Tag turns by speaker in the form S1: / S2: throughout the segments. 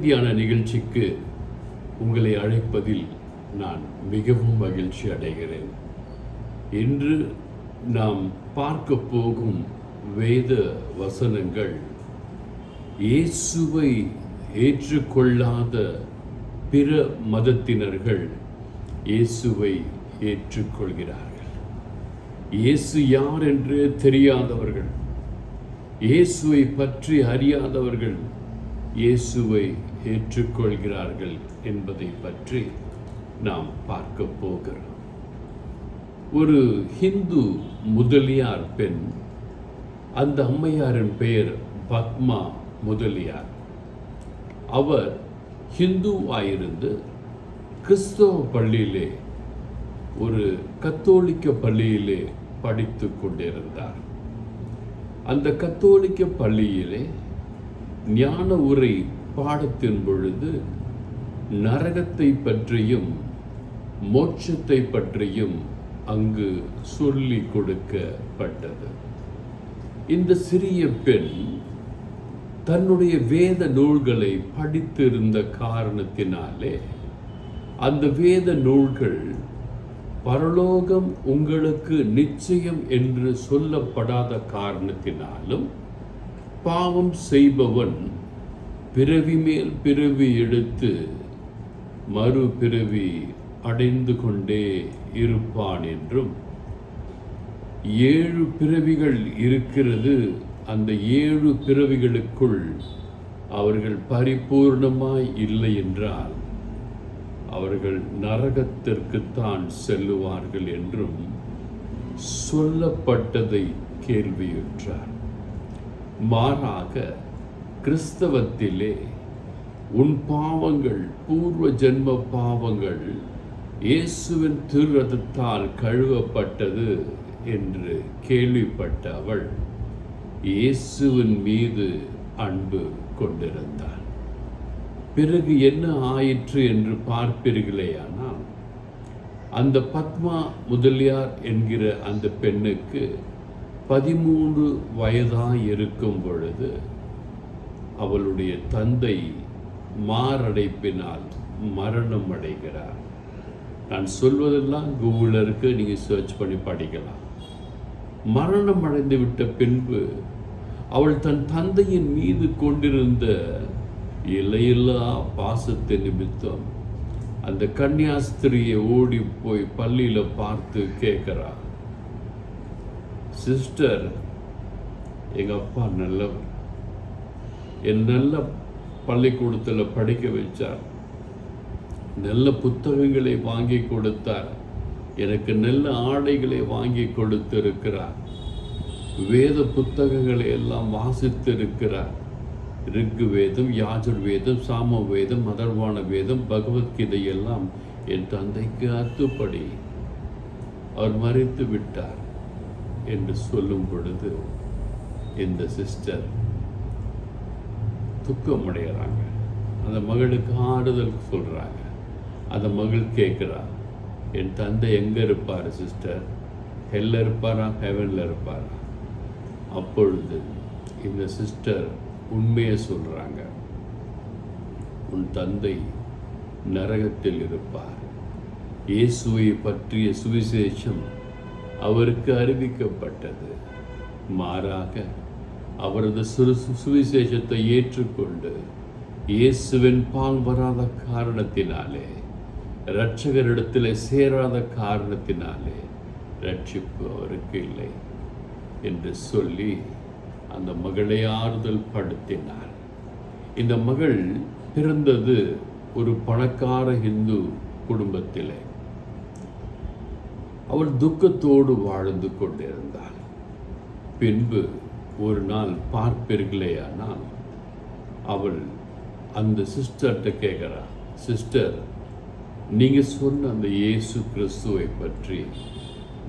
S1: தியான நிகழ்ச்சிக்கு உங்களை அழைப்பதில் நான் மிகவும் மகிழ்ச்சி அடைகிறேன். இன்று நாம் பார்க்க போகும் வேத வசனங்கள் இயேசுவை ஏற்றுக்கொள்ளாத பிற மதத்தினர்கள் இயேசுவை ஏற்றுக்கொள்கிறார்கள். இயேசு யார் என்று தெரியாதவர்கள், இயேசுவை பற்றி அறியாதவர்கள் இயேசுவை ஏற்றுக்கொள்கிறார்கள் என்பதை பற்றி நாம் பார்க்க போகிறோம். ஒரு ஹிந்து முதலியார் பெண், அந்த அம்மையாரின் பெயர் பத்மா முதலியார். அவர் ஹிந்துவாயிருந்து கிறிஸ்தவ பள்ளியிலே, ஒரு கத்தோலிக்க பள்ளியிலே படித்து கொண்டிருந்தார். அந்த கத்தோலிக்க பள்ளியிலே ஞான உரை பாடத்தின் பொழுது நரகத்தை பற்றியும் மோட்சத்தை பற்றியும் அங்கு சொல்லி கொடுக்கப்பட்டது. இந்த சிறிய பெண் தன்னுடைய வேத நூல்களை படித்திருந்த காரணத்தினாலே, அந்த வேத நூல்கள் பரலோகம் உங்களுக்கு நிச்சயம் என்று சொல்லப்படாத காரணத்தினாலும், பாவம் செய்பவன் பிறவி மேல் பிறவி எடுத்து மறுபிறவி அடைந்து கொண்டே இருப்பான் என்றும், 7 பிறவிகள் இருக்கிறது, அந்த 7 பிறவிகளுக்குள் அவர்கள் பரிபூர்ணமாய் இல்லை என்றால் அவர்கள் நரகத்திற்குத்தான் செல்லுவார்கள் என்றும் சொல்லப்பட்டதை கேள்வியுற்றார். மாறாக கிறிஸ்தவத்திலே உன் பாவங்கள், பூர்வ ஜென்ம பாவங்கள் இயேசுவின் திருரத்தத்தால் கழுவப்பட்டது என்று கேள்விப்பட்ட அவள் இயேசுவின் மீது அன்பு கொண்டிருந்தார். பிறகு என்ன ஆயிற்று என்று பார்ப்பீர்களேயானால், அந்த பத்மா முதலியார் என்கிற அந்த பெண்ணுக்கு 13 வயதாய் இருக்கும் பொழுது அவளுடைய தந்தை மாரடைப்பினால் மரணம் அடைகிறார். நான் சொல்வதெல்லாம் கூகுளில் இருக்கு, நீங்கள் சர்ச் பண்ணி படிக்கலாம். மரணம் அடைந்து விட்ட பின்பு அவள் தன் தந்தையின் மீது கொண்டிருந்த இலையில்லா பாசத்தை நிமித்தம் அந்த கன்னியாஸ்திரியை ஓடி போய் பள்ளியில் பார்த்து கேட்கிறா, சிஸ்டர், எங்கள் அப்பா நல்லவர், என் நல்ல பள்ளிக்கூடத்தில் படிக்க வச்சார், நல்ல புத்தகங்களை வாங்கி கொடுத்தார், எனக்கு நல்ல ஆடைகளை வாங்கி கொடுத்திருக்கிறார், வேத புத்தகங்களை எல்லாம் வாசித்திருக்கிறார், ரிக்கு வேதம், யாஜுர் வேதம், சாம வேதம், அதர்வான வேதம், பகவத்கீதை எல்லாம் என் தந்தைக்கு அத்துப்படி. அவர் மறைத்து விட்டார் என்று சொல்லும் பொழுது இந்த சிஸ்டர் துக்கமடைகிறாங்க. அந்த மகளுக்கு ஆறுதல் சொல்கிறாங்க. அந்த மகள் கேட்குறா, என் தந்தை எங்கே இருப்பார் சிஸ்டர்? ஹெல்ல இருப்பாரா, ஹெவனில் இருப்பாரா? அப்பொழுது இந்த சிஸ்டர் உண்மையை சொல்கிறாங்க, உன் தந்தை நரகத்தில் இருப்பார். இயேசுவை பற்றிய சுவிசேஷம் அவருக்கு அறிவிக்கப்பட்டது. மாறாக அவரது சுவிசேஷத்தை ஏற்றுக்கொண்டு இயேசுவின் பால் வராத காரணத்தினாலே, இரட்சகரிடத்தில் சேராத காரணத்தினாலே ரட்சிப்பு அவருக்கு இல்லை என்று சொல்லி அந்த மகளை ஆறுதல் படுத்தினார். இந்த மகள் பிறந்தது ஒரு பணக்கார இந்து குடும்பத்திலே. அவள் துக்கத்தோடு வாழ்ந்து கொண்டிருந்தாள். பின்பு ஒரு நாள் பார்ப்பீர்களேயானால், அவள் அந்த சிஸ்டர்கிட்ட கேட்குறா, சிஸ்டர், நீங்கள் சொன்ன அந்த இயேசு கிறிஸ்துவை பற்றி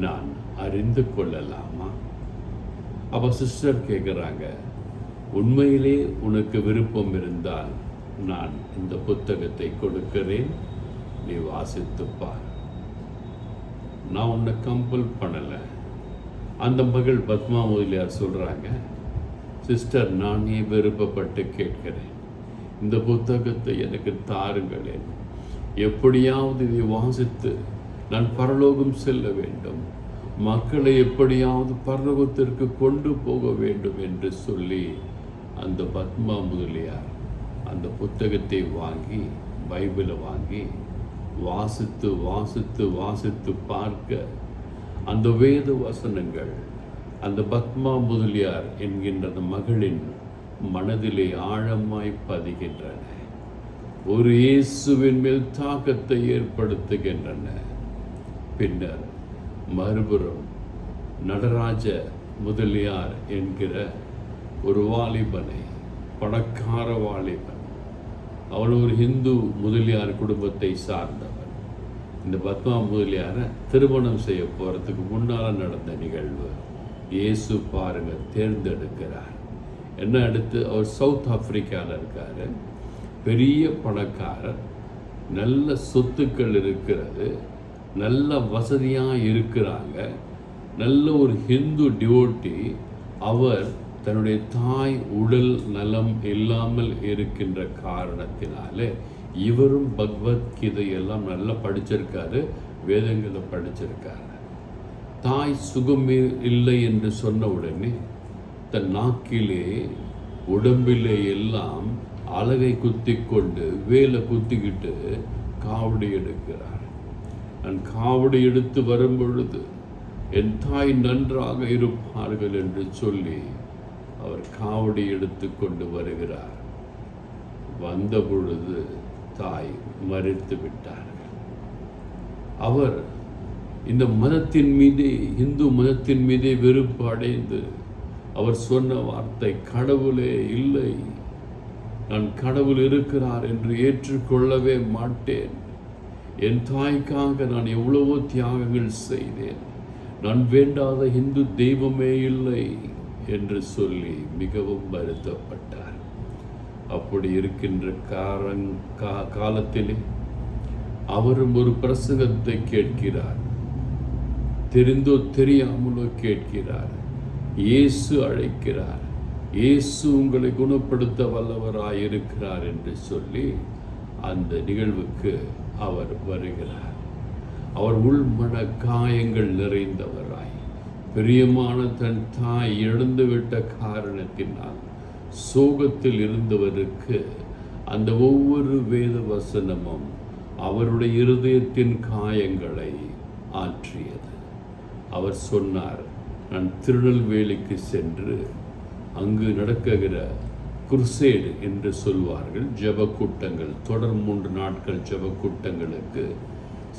S1: நான் அறிந்து கொள்ளலாமா? அப்போ சிஸ்டர் கேட்குறாங்க, உண்மையிலே உனக்கு விருப்பம் இருந்தால் நான் இந்த புத்தகத்தை கொடுக்கிறேன், நீ வாசித்துப்பார், நான் உன்னை கம்பல் பண்ணலை. அந்த மகள் பத்மா முதலியார் சொல்கிறாங்க, சிஸ்டர், நானே விருப்பப்பட்டு கேட்கிறேன், இந்த புத்தகத்தை எனக்கு தாருங்களேன். எப்படியாவது இதை வாசித்து நான் பரலோகம் செல்ல வேண்டும், மக்களை எப்படியாவது பரலோகத்திற்கு கொண்டு போக வேண்டும் என்று சொல்லி அந்த பத்மா முதலியார் அந்த புத்தகத்தை வாங்கி, பைபிளை வாங்கி வாசித்து வாசித்து வாசித்து பார்க்க அந்த வேத வசனங்கள் அந்த பத்மா முதலியார் என்கின்ற அந்த மகளின் மனதிலே ஆழமாய் பதிகின்றன. ஒரு இயேசுவின் மேல் தாக்கத்தை ஏற்படுத்துகின்றன. பின்னர் மறுபுறம் நடராஜ முதலியார் என்கிற ஒரு வாலிபனை, பணக்கார வாலிபன், அவன் ஒரு இந்து முதலியார் குடும்பத்தை சார்ந்தவன். இந்த பத்மா முதலியாரை திருமணம் செய்ய போகிறதுக்கு முன்னால் நடந்த நிகழ்வு. இயேசு பாருங்க தேர்ந்தெடுக்கிறார். என்ன அடுத்து அவர் சவுத் ஆப்பிரிக்காவில் இருக்கார், பெரிய பணக்காரர், நல்ல சொத்துக்கள் இருக்கிறது, நல்ல வசதியாக இருக்கிறாங்க, நல்ல ஒரு ஹிந்து டிவோட்டி. அவர் தன்னுடைய தாய் உடல் நலம் இல்லாமல் இருக்கின்ற காரணத்தினாலே இவரும் பகவத்கீதையெல்லாம் நல்லா படிச்சிருக்காரு, வேதங்களை படிச்சிருக்காரு. தாய் சுகமே இல்லை என்று சொன்ன உடனே தன் நாக்கிலே உடம்பிலே எல்லாம் அலகை குத்தி கொண்டு வேலை குத்திக்கிட்டு காவடி எடுக்கிறார். நான் காவடி எடுத்து வரும் பொழுது என் தாய் நன்றாக இருப்பார்கள் என்று சொல்லி அவர் காவடி எடுத்து கொண்டு வருகிறார். வந்த பொழுது தாய் மரித்து விட்டார்கள். அவர் இந்த மதத்தின் மீதே, இந்து மதத்தின் மீதே வெறுப்பு அடைந்து அவர் சொன்ன வார்த்தை, கடவுளே இல்லை, நான் கடவுள் இருக்கிறார் என்று ஏற்றுக்கொள்ளவே மாட்டேன். என் தாய்க்காக நான் எவ்வளவோ தியாகங்கள் செய்தேன், நான் வேண்டாத இந்து தெய்வமே இல்லை என்று சொல்லி மிகவும் வருத்தப்பட்டார். அப்படி இருக்கின்ற காலத்திலே அவரும் ஒரு பிரசங்கத்தை கேட்கிறார். தெரிந்தோ தெரியாமலோ கேட்கிறார். இயேசு அழைக்கிறார், இயேசு உங்களை குணப்படுத்த வல்லவராயிருக்கிறார் என்று சொல்லி அந்த நிகழ்வுக்கு அவர் வருகிறார். அவர் உள்மன காயங்கள் நிறைந்தவராய், பிரியமான தன் தாய் இழந்துவிட்ட காரணத்தினால் சோகத்தில் இருந்தவருக்கு அந்த ஒவ்வொரு வேத வசனமும் அவருடைய இருதயத்தின் காயங்களை ஆற்றியது. அவர் சொன்னார், நான் திருநெல்வேலிக்கு சென்று அங்கு நடக்குகிற குருசேடு என்று சொல்வார்கள், ஜெப கூட்டங்கள், தொடர் 3 நாட்கள் ஜெப கூட்டங்களுக்கு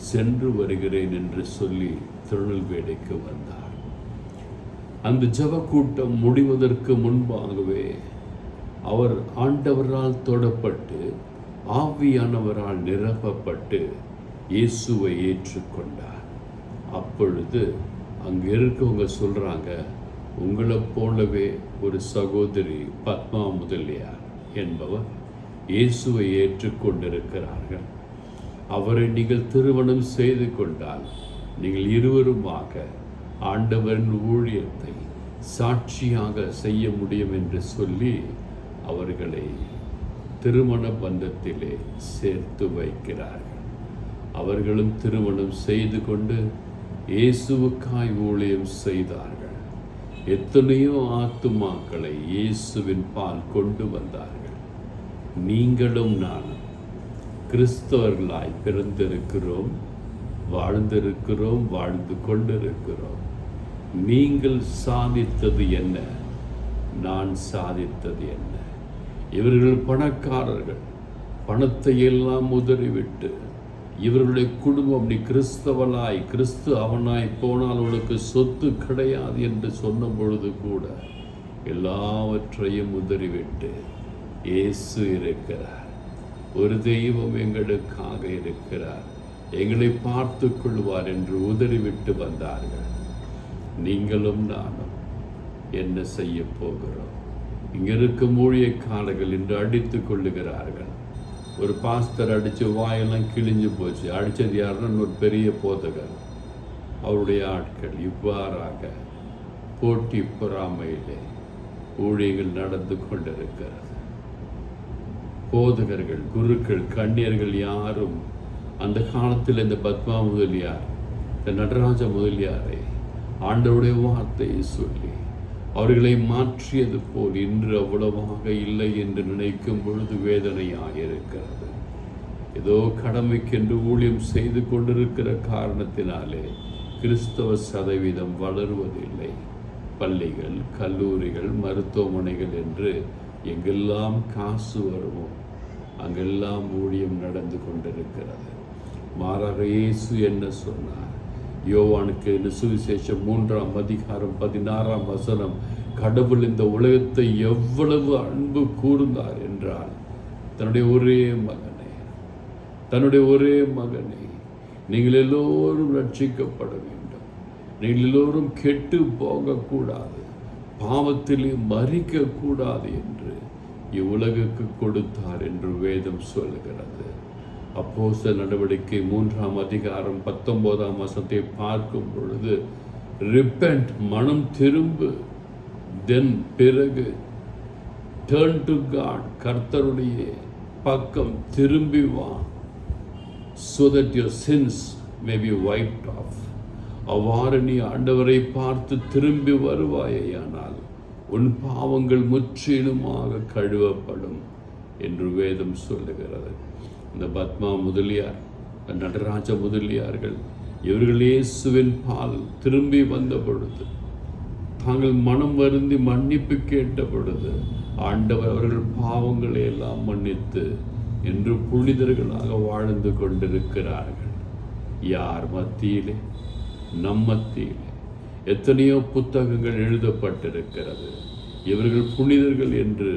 S1: சென்று வருகிறேன் என்று சொல்லி திருநெல்வேலிக்கு வந்தார். அந்த ஜெப கூட்டம் முடிவதற்கு முன்பாகவே அவர் ஆண்டவரால் தொடப்பட்டு ஆவியானவரால் நிரப்பப்பட்டு இயேசுவை ஏற்றுக்கொண்டார். அப்பொழுது அங்கே இருக்கவங்க சொல்கிறாங்க, உங்களை போலவே ஒரு சகோதரி பத்மா முதலியார் என்பவர் இயேசுவை ஏற்றுக்கொண்டிருக்கிறார்கள். அவரை நீங்கள் திருமணம் செய்து கொண்டால் நீங்கள் இருவருமாக ஆண்டவரின் ஊழியத்தை சாட்சியாக செய்ய முடியும் என்று சொல்லி அவர்களை திருமண பந்தத்திலே சேர்த்து வைக்கிறார்கள். அவர்களும் திருமணம் செய்து கொண்டு இயேசுவுக்காய் ஊழியம் செய்தார்கள். எத்தனையோ ஆத்துமாக்களை இயேசுவின் பால் கொண்டு வந்தார்கள். நீங்களும் நானும் கிறிஸ்தவர்களாய் பிறந்திருக்கிறோம், வாழ்ந்திருக்கிறோம், வாழ்ந்து கொண்டிருக்கிறோம். நீங்கள் சாதித்தது என்ன, நான் சாதித்தது என்ன? இவர்கள் பணக்காரர்கள், பணத்தை எல்லாம் உதறிவிட்டு இவர்களுடைய குடும்பம், நீ கிறிஸ்தவனாய் கிறிஸ்து அவனாய் போனால் உனக்கு சொத்து கிடையாது என்று சொன்ன பொழுது கூட எல்லாவற்றையும் உதறிவிட்டு இயேசு இருக்கிறார், ஒரு தெய்வம் எங்களுக்காக இருக்கிறார், எங்களை பார்த்து கொள்வார் என்று உதறிவிட்டு வந்தார்கள். நீங்களும் நானும் என்ன செய்ய போகிறோம்? இங்கே இருக்கும் ஊழியக்காரர்கள் இன்று அடித்து கொள்ளுகிறார்கள். ஒரு பாஸ்டர் அடித்து வாயெல்லாம் கிழிஞ்சு போச்சு. அடித்தது யாருன்னா ஒரு பெரிய போதகர், அவருடைய ஆட்கள். இவ்வாறாக போட்டி பொறாமையிலே ஊழியங்கள் நடந்து கொண்டிருக்கிறது. போதகர்கள், குருக்கள், கண்ணியர்கள் யாரும் அந்த காலத்தில் இந்த பத்மா முதலியார், இந்த நடராஜ முதலியாரை ஆண்டவருடைய வார்த்தையை சொல்லி அவர்களை மாற்றியது போல் இன்று அவ்வளவாக இல்லை என்று நினைக்கும் பொழுது வேதனையாக இருக்கிறது. ஏதோ கடமைக்கென்று ஊழியம் செய்து கொண்டிருக்கிற காரணத்தினாலே கிறிஸ்தவ சதவீதம் வளருவதில்லை. பள்ளிகள், கல்லூரிகள், மருத்துவமனைகள் என்று எங்கெல்லாம் காசு வருமோ அங்கெல்லாம் ஊழியம் நடந்து கொண்டிருக்கிறது. மாறாக இயேசு என்ன சொன்னார்? யோவானுக்கு சுவிசேஷம் 3ஆம் அதிகாரம் 16ஆம் வசனம், கடவுள் இந்த உலகத்தை எவ்வளவு அன்பு கூர்ந்தார் என்றால் தன்னுடைய ஒரே மகனை நீங்கள் எல்லோரும் ரட்சிக்கப்பட வேண்டும், நீங்கள் எல்லோரும் கெட்டு போகக்கூடாது, பாவத்திலே மரிக்கக்கூடாது என்று இவ்வுலகுக்கு கொடுத்தார் என்று வேதம் சொல்லுகிறது. அப்போஸ்தலர் நடவடிக்கை 3ஆம் அதிகாரம் 19ஆம் வசனத்தை பார்க்கும் பொழுது, ரிப்பெண்ட், மனம் திரும்பு, தென் பிறகு டர்ன் டு காட், கர்த்தருடைய பக்கம் திரும்பி வா, so that your sins may be wiped off. அவ்வாறு நீ ஆண்டவரை பார்த்து திரும்பி வருவாயானால் உன் பாவங்கள் முற்றிலுமாக கழுவப்படும் என்று வேதம் சொல்லுகிறது. இந்த பத்மா முதலியார், நடராஜ முதலியார்கள் இவர்கள் இயேசுவின் பால் திரும்பி வந்த பொழுது, தாங்கள் மனம் வருந்தி மன்னிப்பு கேட்ட பொழுது ஆண்டவர் அவர்கள் பாவங்களை எல்லாம் மன்னித்து என்று புனிதர்களாக வாழ்ந்து கொண்டிருக்கிறார்கள். யார் மத்தியிலே? நம் மத்தியிலே எத்தனையோ புத்தகங்கள் எழுதப்பட்டிருக்கிறது. இவர்கள் புனிதர்கள் என்று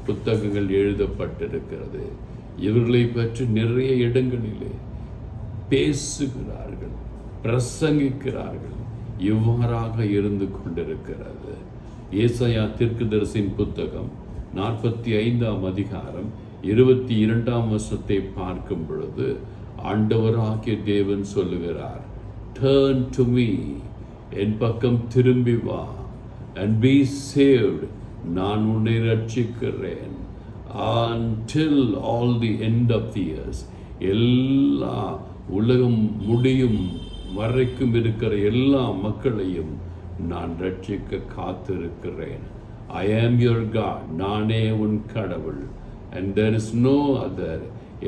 S1: புத்தகங்கள் எழுதப்பட்டிருக்கிறது. இவர்களை பற்றி நிறைய இடங்களிலே பேசுகிறார்கள், பிரசங்கிக்கிறார்கள். இவ்வாறாக இருந்து கொண்டிருக்கிறது. ஏசாயா தீர்க்கதரிசியின் புத்தகம் 45ஆம் அதிகாரம் 22ஆம் வசனத்தை பார்க்கும் பொழுது ஆண்டவராகிய தேவன் சொல்லுகிறார், டர்ன் டு மீ, என் பக்கம் திரும்பி வா, and be saved, நான் உன்னை ரட்சிக்கிறேன். Until all the end of the years, எல்லா உலகம் முடியும் வரைக்கும் இருக்கிற எல்லா மக்களையும் நான் ரட்சிக்க காத்திருக்கிறேன். I am your God, நானே உன் கடவுள், and there is no other,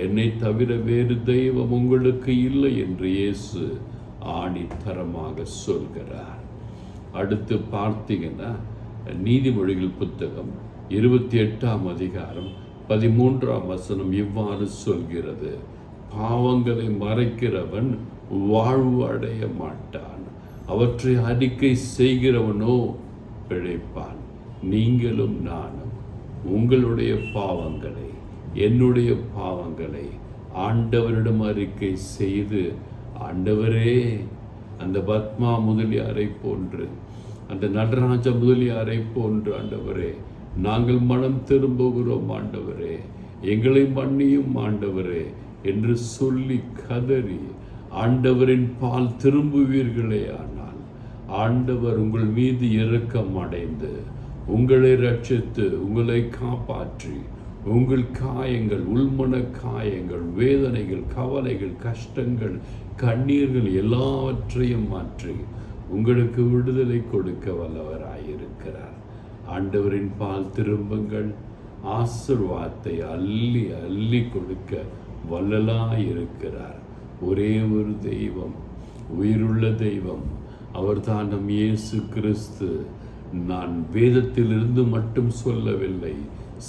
S1: என்னை தவிர வேறு தெய்வம் உங்களுக்கு இல்லை என்று இயேசு ஆணித்தரமாக சொல்கிறார். அடுத்து பார்த்தீங்கன்னா நீதிமொழிகள் புத்தகம் 28ஆம் அதிகாரம் 13ஆம் வசனம் இவ்வாறு சொல்கிறது, பாவங்களை மறைக்கிறவன் வாழ்வு அடைய மாட்டான், அவற்றை அறிக்கை செய்கிறவனோ பிழைப்பான். நீங்களும் நானும் உங்களுடைய பாவங்களை, என்னுடைய பாவங்களை ஆண்டவரிடம் அறிக்கை செய்து, ஆண்டவரே, அந்த பத்மா முதலியாரை போன்று, அந்த நடராஜ முதலியாரை போன்று ஆண்டவரே நாங்கள் மனம் திரும்புகிறோம் ஆண்டவரே, எங்களை மன்னியும் ஆண்டவரே என்று சொல்லி கதறி ஆண்டவரின் பால் திரும்புவீர்களே ஆனால் ஆண்டவர் உங்கள் மீது இரக்கம் அடைந்து உங்களை ரட்சித்து உங்களை காப்பாற்றி உங்கள் காயங்கள், உள்மன காயங்கள், வேதனைகள், கவலைகள், கஷ்டங்கள், கண்ணீர்கள் எல்லாவற்றையும் மாற்றி உங்களுக்கு விடுதலை கொடுக்க வல்லவராயிருக்கிறார். ஆண்டவரின் பால் திரும்புங்கள், ஆசீர்வாதத்தை அள்ளி அள்ளி கொடுக்க வல்லலாயிருக்கிறார். ஒரே ஒரு தெய்வம், உயிருள்ள தெய்வம், அவர்தான் நம் இயேசு கிறிஸ்து. நான் வேதத்திலிருந்து மட்டும் சொல்லவில்லை,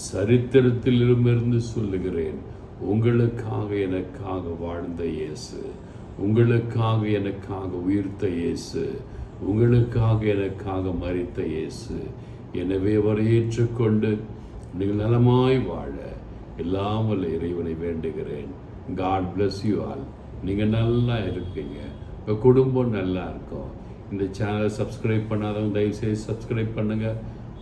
S1: சரித்திரத்திலிருந்து சொல்லுகிறேன். உங்களுக்காக எனக்காக வாழ்ந்த இயேசு, உங்களுக்காக எனக்காக உயிர்த்த இயேசு, உங்களுக்காக எனக்காக மரித்த இயேசு. எனவே அவரை ஏற்றுக்கொண்டு நீங்கள் நலமாய் வாழ எல்லாம் வல்ல இறைவனை வேண்டுகிறேன். God bless you all. நீங்கள் நல்லா இருப்பீங்க, இப்போ குடும்பம் நல்லா இருக்கும். இந்த சேனலை சப்ஸ்கிரைப் பண்ணாதவங்க தயவுசெய்து சப்ஸ்கிரைப் பண்ணுங்கள்,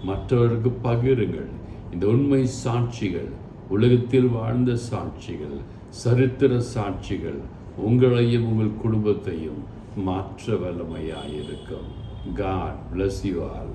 S1: மற்றவர்களுக்கு பகிருங்கள். இந்த உண்மை சாட்சிகள், உலகத்தில் வாழ்ந்த சாட்சிகள், சரித்திர சாட்சிகள் உங்களையும் உங்கள் குடும்பத்தையும் மாற்ற வல்லமையாயிருக்கும். God bless you all.